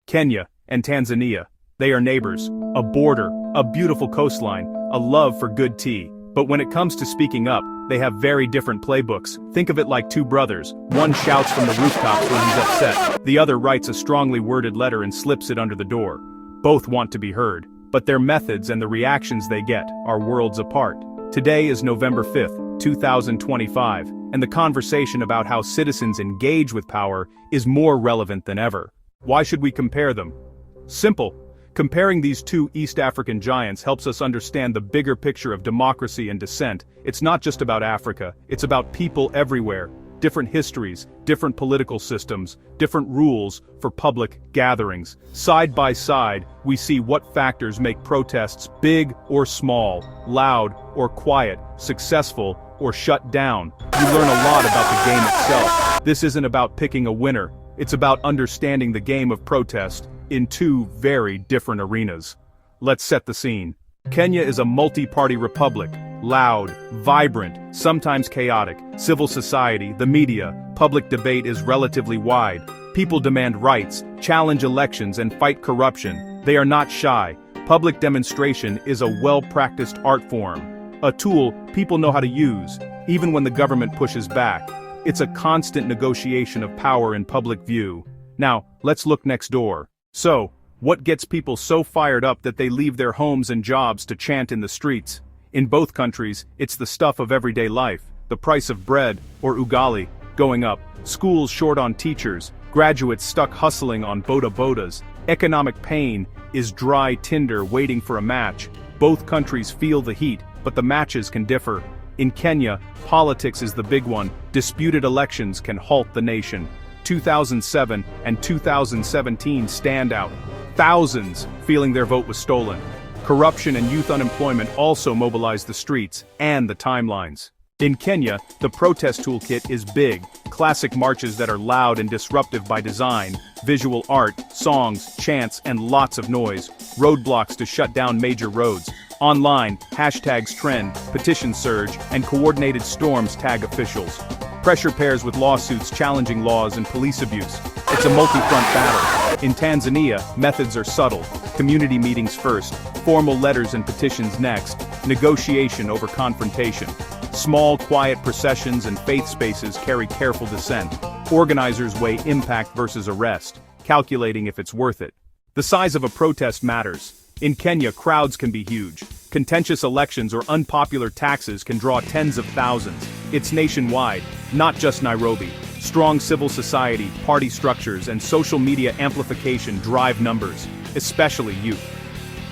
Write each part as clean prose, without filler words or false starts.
Kenya and Tanzania. They are neighbors, a border, a beautiful coastline, a love for good tea. But when it comes to speaking up, they have very different playbooks. Think of it like two brothers. One shouts from the rooftops when he's upset. The other writes a strongly worded letter and slips it under the door. Both want to be heard, but their methods and the reactions they get are worlds apart. Today is November 5th, 2025, and the conversation about how citizens engage with power is more relevant than ever. Why should we compare them? Simple. Comparing these two East African giants helps us understand the bigger picture of democracy and dissent. It's not just about Africa, it's about people everywhere, different histories, different political systems, different rules for public gatherings. Side by side, we see what factors make protests big or small, loud or quiet, successful or shut down. You learn a lot about the game itself. This isn't about picking a winner, it's about understanding the game of protest in two very different arenas. Let's set the scene. Kenya is a multi-party republic, loud, vibrant, sometimes chaotic. Civil society, the media, public debate is relatively wide. People demand rights, challenge elections, and fight corruption. They are not shy. Public demonstration is a well-practiced art form, a tool people know how to use, even when the government pushes back. It's a constant negotiation of power in public view. Now, let's look next door. So, what gets people so fired up that they leave their homes and jobs to chant in the streets? In both countries, it's the stuff of everyday life, the price of bread, or ugali, going up, schools short on teachers, graduates stuck hustling on boda-bodas. Economic pain is dry tinder waiting for a match. Both countries feel the heat, but the matches can differ. In Kenya, politics is the big one. Disputed elections can halt the nation. 2007 and 2017 stand out. Thousands feeling their vote was stolen. Corruption and youth unemployment also mobilized the streets and the timelines. In Kenya, the protest toolkit is big. Classic marches that are loud and disruptive by design, visual art, songs, chants, and lots of noise, roadblocks to shut down major roads. Online, hashtags trend, petitions surge, and coordinated storms tag officials. Pressure pairs with lawsuits challenging laws and police abuse. It's a multi-front battle. In Tanzania, methods are subtle. Community meetings first, formal letters and petitions next, negotiation over confrontation. Small, quiet processions and faith spaces carry careful dissent. Organizers weigh impact versus arrest, calculating if it's worth it. The size of a protest matters. In Kenya, crowds can be huge. Contentious elections or unpopular taxes can draw tens of thousands. It's nationwide, not just Nairobi. Strong civil society, party structures, and social media amplification drive numbers, especially youth.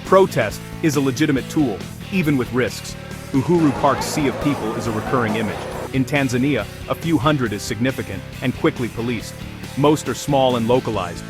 Protest is a legitimate tool, even with risks. Uhuru Park's sea of people is a recurring image. In Tanzania, a few hundred is significant and quickly policed. Most are small and localized.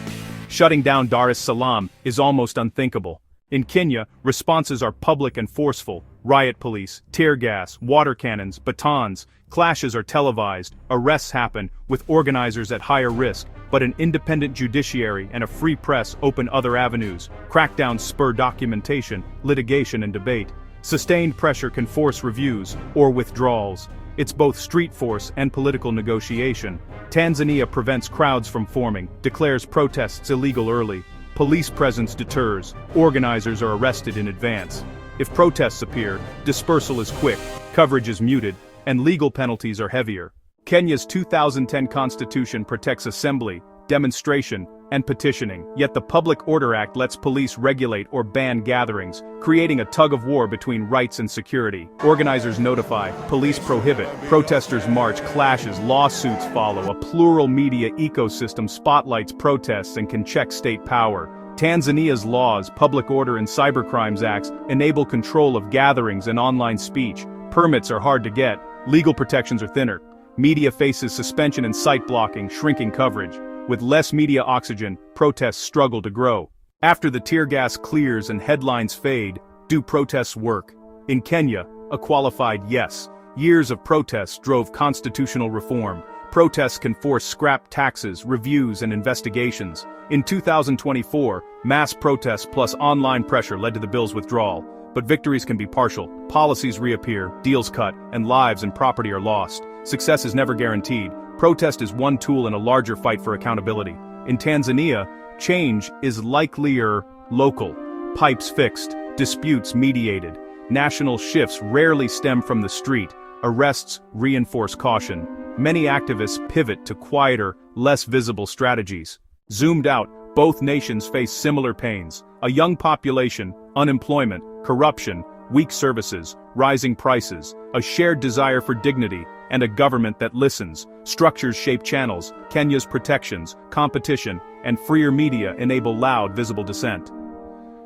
Shutting down Dar es Salaam is almost unthinkable. In Kenya, responses are public and forceful. Riot police, tear gas, water cannons, batons. Clashes are televised, arrests happen, with organizers at higher risk, but an independent judiciary and a free press open other avenues. Crackdowns spur documentation, litigation, and debate. Sustained pressure can force reviews or withdrawals. It's both street force and political negotiation. Tanzania prevents crowds from forming, declares protests illegal early. Police presence deters, organizers are arrested in advance. If protests appear, dispersal is quick, coverage is muted, and legal penalties are heavier. Kenya's 2010 constitution protects assembly, demonstration, and petitioning, yet the Public Order Act lets police regulate or ban gatherings, creating a tug-of-war between rights and security. Organizers notify, police prohibit, protesters march, clashes, lawsuits follow. A plural media ecosystem spotlights protests and can check state power. Tanzania's laws, Public Order and Cybercrimes Acts enable control of gatherings and online speech. Permits are hard to get, legal protections are thinner. Media faces suspension and site blocking, shrinking coverage. With less media oxygen, protests struggle to grow. After the tear gas clears and headlines fade, do protests work? In Kenya, a qualified yes. Years of protests drove constitutional reform. Protests can force scrap taxes, reviews, and investigations. In 2024, mass protests plus online pressure led to the bill's withdrawal. But victories can be partial. Policies reappear, deals cut, and lives and property are lost. Success is never guaranteed. Protest is one tool in a larger fight for accountability. In Tanzania, Change is likelier local, pipes fixed, disputes mediated. National shifts rarely stem from the street, arrests reinforce caution. Many activists pivot to quieter, less visible strategies. Zoomed out, both nations face similar pains: a young population, unemployment, corruption, weak services, rising prices, a shared desire for dignity, and a government that listens. Structures shape channels. Kenya's protections, competition, and freer media enable loud, visible dissent.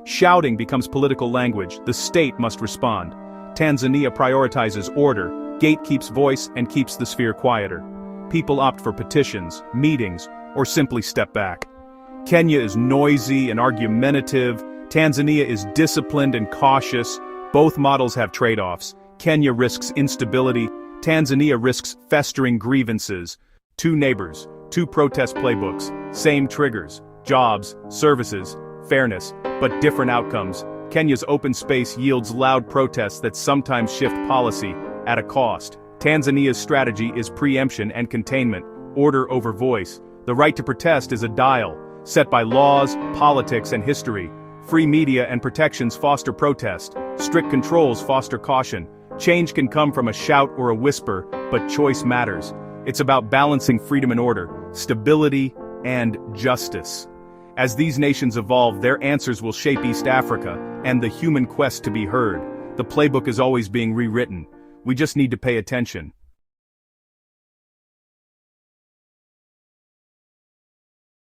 Shouting becomes political language. The state must respond. Tanzania prioritizes order, gatekeeps voice, and keeps the sphere quieter. People opt for petitions, meetings, or simply step back. Kenya is noisy and argumentative. Tanzania is disciplined and cautious. Both models have trade-offs. Kenya risks instability. Tanzania risks festering grievances. Two neighbors, two protest playbooks, same triggers, jobs, services, fairness, but different outcomes. Kenya's open space yields loud protests that sometimes shift policy at a cost. Tanzania's strategy is preemption and containment, order over voice. The right to protest is a dial, set by laws, politics, and history. Free media and protections foster protest. Strict controls foster caution. Change can come from a shout or a whisper, but choice matters. It's about balancing freedom and order, stability and justice. As these nations evolve, their answers will shape East Africa and the human quest to be heard. The playbook is always being rewritten. We just need to pay attention.